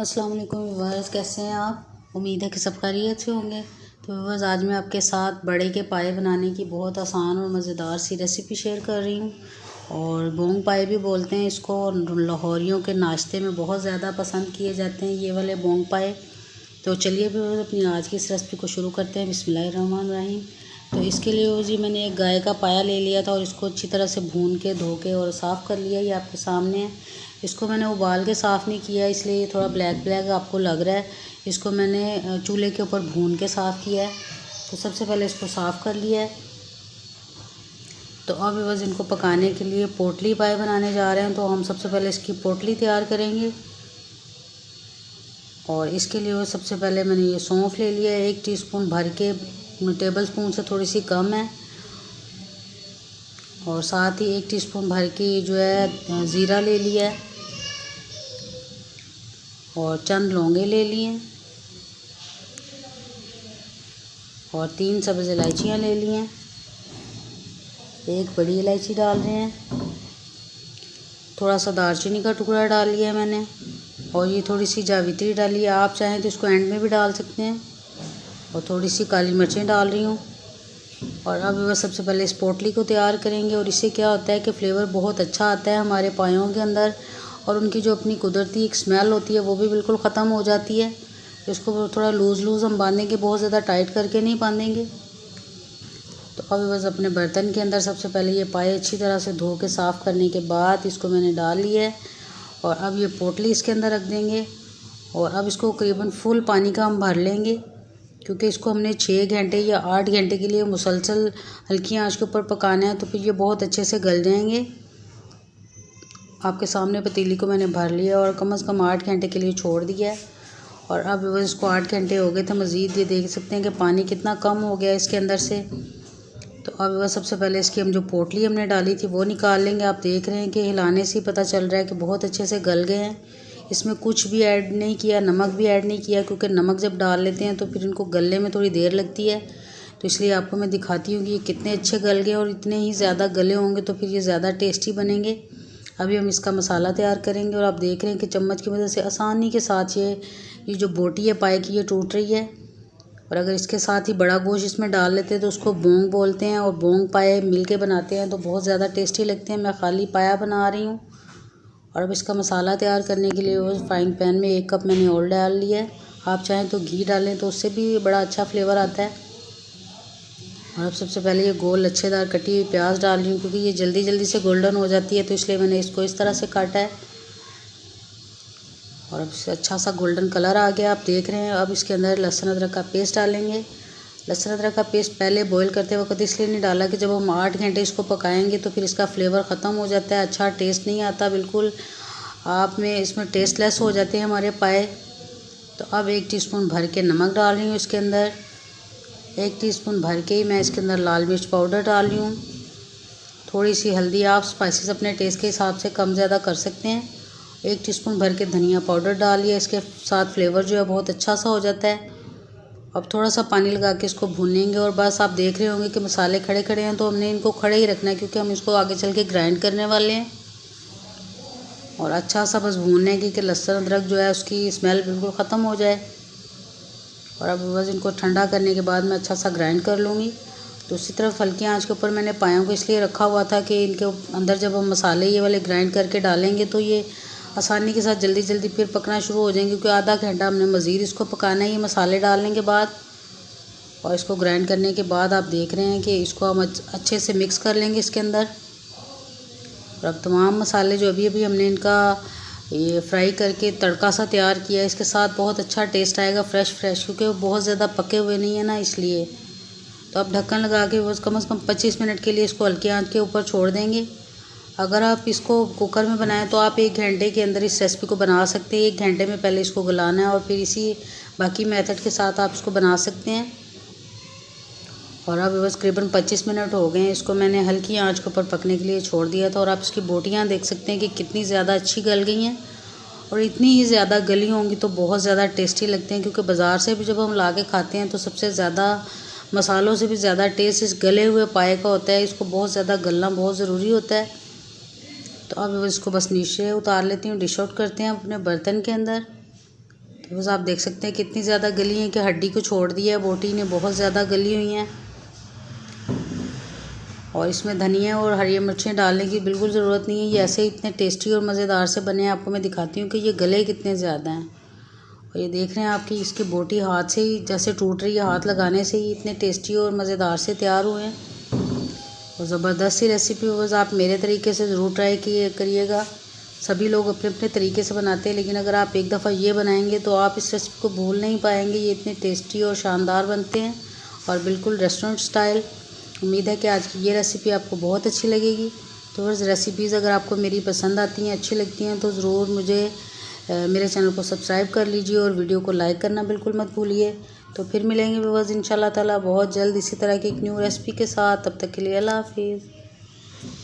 अस्सलाम वालेकुम व्यूअर्स, कैसे हैं आप? उम्मीद है कि सब खैरियत से होंगे। तो व्यूअर्स, आज मैं आपके साथ बड़े के पाए बनाने की बहुत आसान और मज़ेदार सी रेसिपी शेयर कर रही हूँ। और बोंग पाए भी बोलते हैं इसको, और लाहौरियों के नाश्ते में बहुत ज़्यादा पसंद किए जाते हैं ये वाले बोंग पाए। तो चलिए व्यूअर्स, अपनी आज की इस रेसिपी को शुरू करते हैं। बिस्मिल्लाहिर्रहमानिर्रहीम। तो इसके लिए जी मैंने एक गाय का पाया ले लिया था और इसको अच्छी तरह से भून के धो के और साफ़ कर लिया। ये आपके सामने है। इसको मैंने उबाल के साफ़ नहीं किया, इसलिए ये थोड़ा ब्लैक ब्लैक आपको लग रहा है। इसको मैंने चूल्हे के ऊपर भून के साफ़ किया है। तो सबसे पहले इसको साफ़ कर लिया है। तो अब बस इनको पकाने के लिए पोटली पाए बनाने जा रहे हैं। तो हम सबसे पहले इसकी पोटली तैयार करेंगे। और इसके लिए वो सबसे पहले मैंने ये सौंफ ले लिया है, 1 टीस्पून भर के, टेबल स्पून से थोड़ी सी कम है। और साथ ही 1 टीस्पून भर के जो है ज़ीरा ले लिया है। और चंद लौंगे ले लिए और 3 सब्ज़ इलायचियाँ ले ली हैं। 1 बड़ी इलायची डाल रहे हैं। थोड़ा सा दालचीनी का टुकड़ा डाल लिया मैंने। और ये थोड़ी सी जावित्री डाली है, आप चाहें तो इसको एंड में भी डाल सकते हैं। और थोड़ी सी काली मिर्चें डाल रही हूँ। और अब बस सबसे पहले इस पोटली को तैयार करेंगे। और इससे क्या होता है कि फ्लेवर बहुत अच्छा आता है हमारे पायों के अंदर, और उनकी जो अपनी कुदरती एक स्मेल होती है वो भी बिल्कुल ख़त्म हो जाती है। इसको थोड़ा लूज़ हम बांधेंगे, बहुत ज़्यादा टाइट करके नहीं बांधेंगे। तो अब बस अपने बर्तन के अंदर सबसे पहले ये पाए अच्छी तरह से धो के साफ़ करने के बाद इसको मैंने डाल लिया है। और अब ये पोटली इसके अंदर रख देंगे। और अब इसको करीबन फुल पानी का हम भर लेंगे, क्योंकि इसको हमने 6 घंटे या 8 घंटे के लिए मुसलसल हल्की आंच के ऊपर पकाना है। तो फिर ये बहुत अच्छे से गल जाएंगे। आपके सामने पतीली को मैंने भर लिया और कम से कम 8 घंटे के लिए छोड़ दिया है। और अब बस इसको 8 घंटे हो गए थे मज़ीद, ये देख सकते हैं कि पानी कितना कम हो गया इसके अंदर से। तो अब बस सबसे पहले इसकी हम जो पोटली हमने डाली थी वो निकाल लेंगे। आप देख रहे हैं कि हिलाने से ही पता चल रहा है कि बहुत अच्छे से गल गए हैं। इसमें कुछ भी ऐड नहीं किया, नमक भी ऐड नहीं किया, क्योंकि नमक जब डाल लेते हैं तो फिर इनको गलने में थोड़ी देर लगती है। तो इसलिए आपको मैं दिखाती हूँ कि ये कितने अच्छे गल गए, और इतने ही ज़्यादा गले होंगे तो फिर ये ज़्यादा टेस्टी बनेंगे। अभी हम इसका मसाला तैयार करेंगे। और आप देख रहे हैं कि चम्मच की मदद से आसानी के साथ ये जो बोटी है पाए की, ये टूट रही है। और अगर इसके साथ ही बड़ा गोश्त इसमें डाल लेते हैं तो उसको बोंग बोलते हैं, और बोंग पाए मिल के बनाते हैं तो बहुत ज़्यादा टेस्टी लगते हैं। मैं खाली पाया बना रही हूँ। और अब इसका मसाला तैयार करने के लिए वो फ्राइंग पैन में 1 कप मैंने ऑयल डाल लिया है। आप चाहें तो घी डालें तो उससे भी बड़ा अच्छा फ्लेवर आता है। और अब सबसे पहले ये गोल लच्छेदार कटी हुई प्याज डाल रही हूँ, क्योंकि ये जल्दी जल्दी से गोल्डन हो जाती है, तो इसलिए मैंने इसको इस तरह से काटा है। और अब इससे अच्छा सा गोल्डन कलर आ गया, आप देख रहे हैं। अब इसके अंदर लहसुन अदरक का पेस्ट डालेंगे। लहसुन अदरक का पेस्ट पहले बॉईल करते वक्त इसलिए नहीं डाला कि जब हम 8 घंटे इसको पकाएंगे तो फिर इसका फ्लेवर ख़त्म हो जाता है, अच्छा टेस्ट नहीं आता, बिल्कुल आप में इसमें टेस्टलेस हो जाते हैं हमारे पाए। तो अब 1 टीस्पून भर के नमक डाल रही हूँ इसके अंदर। 1 टीस्पून भर के ही मैं इसके अंदर लाल मिर्च पाउडर डाल रही हूँ। थोड़ी सी हल्दी, आप स्पाइसेस अपने टेस्ट के हिसाब से कम ज़्यादा कर सकते हैं। 1 टीस्पून भर के धनिया पाउडर डाल लिया, इसके साथ फ्लेवर जो है बहुत अच्छा सा हो जाता है। अब थोड़ा सा पानी लगा के इसको भूनेंगे। और बस आप देख रहे होंगे कि मसाले खड़े खड़े हैं, तो हमने इनको खड़े ही रखना है, क्योंकि हम इसको आगे चल के ग्राइंड करने वाले हैं। और अच्छा सा बस भूनने की कि लहसुन अदरक जो है उसकी स्मेल बिल्कुल ख़त्म हो जाए। और अब बस इनको ठंडा करने के बाद मैं अच्छा सा ग्राइंड कर लूँगी। दूसरी तरफ हल्की आंच के ऊपर मैंने पायों को इसलिए रखा हुआ था कि इनके अंदर जब हम मसाले ये वाले ग्राइंड करके डालेंगे तो ये आसानी के साथ जल्दी जल्दी फिर पकना शुरू हो जाएंगे, क्योंकि आधा घंटा हमने मज़ीद इसको पकाना है ये मसाले डालने के बाद। और इसको ग्राइंड करने के बाद आप देख रहे हैं कि इसको हम अच्छे से मिक्स कर लेंगे इसके अंदर। और अब तमाम मसाले जो अभी अभी हमने इनका ये फ्राई करके तड़का सा तैयार किया है, इसके साथ बहुत अच्छा टेस्ट आएगा फ्रेश क्योंकि वो बहुत ज़्यादा पके हुए नहीं है ना, इसलिए। तो अब ढक्कन लगा के बस कम से कम 25 मिनट के लिए इसको हल्की आंच के ऊपर छोड़ देंगे। अगर आप इसको कुकर में बनाएं तो आप 1 घंटे के अंदर इस रेसिपी को बना सकते हैं। 1 घंटे में पहले इसको गलाना है और फिर इसी बाकी मेथड के साथ आप इसको बना सकते हैं। और अब बस करीबन 25 मिनट हो गए हैं, इसको मैंने हल्की आंच के ऊपर पकने के लिए छोड़ दिया था। और आप इसकी बोटियाँ देख सकते हैं कि कितनी ज़्यादा अच्छी गल गई हैं, और इतनी ही ज़्यादा गली होंगी तो बहुत ज़्यादा टेस्टी लगते हैं, क्योंकि बाज़ार से भी जब हम ला के खाते हैं तो सबसे ज़्यादा मसालों से भी ज़्यादा टेस्ट इस गले हुए पाए का होता है। इसको बहुत ज़्यादा गलना बहुत ज़रूरी होता है। तो अब इसको बस नीचे उतार लेती हूँ, डिश आउट करते हैं अपने बर्तन के अंदर। बस आप देख सकते हैं कितनी ज़्यादा गली हैं कि हड्डी को छोड़ दिया है, बोटी ने बहुत ज़्यादा गली हुई हैं। और इसमें धनिया और हरी मिर्चें डालने की बिल्कुल ज़रूरत नहीं है, ये ऐसे ही इतने टेस्टी और मज़ेदार से बने हैं। आपको मैं दिखाती हूँ कि ये गले कितने ज़्यादा हैं। और ये देख रहे हैं आपकी इसकी बोटी हाथ से ही जैसे टूट रही है, हाथ लगाने से ही इतने टेस्टी और मज़ेदार से तैयार हुए हैं। और ज़बरदस्त सी रेसिपी हो, बस आप मेरे तरीके से ज़रूर ट्राई करिएगा। सभी लोग अपने अपने तरीके से बनाते हैं, लेकिन अगर आप एक दफ़ा ये बनाएंगे तो आप इस रेसिपी को भूल नहीं पाएंगे। ये इतने टेस्टी और शानदार बनते हैं और बिल्कुल रेस्टोरेंट स्टाइल। उम्मीद है कि आज की ये रेसिपी आपको बहुत अच्छी लगेगी। तो बस रेसिपीज़ अगर आपको मेरी पसंद आती हैं, अच्छी लगती हैं, तो ज़रूर मुझे मेरे चैनल को सब्सक्राइब कर लीजिए और वीडियो को लाइक करना बिल्कुल मत भूलिए। तो फिर मिलेंगे बस इंशाल्लाह ताला बहुत जल्द इसी तरह की एक न्यू रेसिपी के साथ। तब तक के लिए अल्लाह हाफिज़।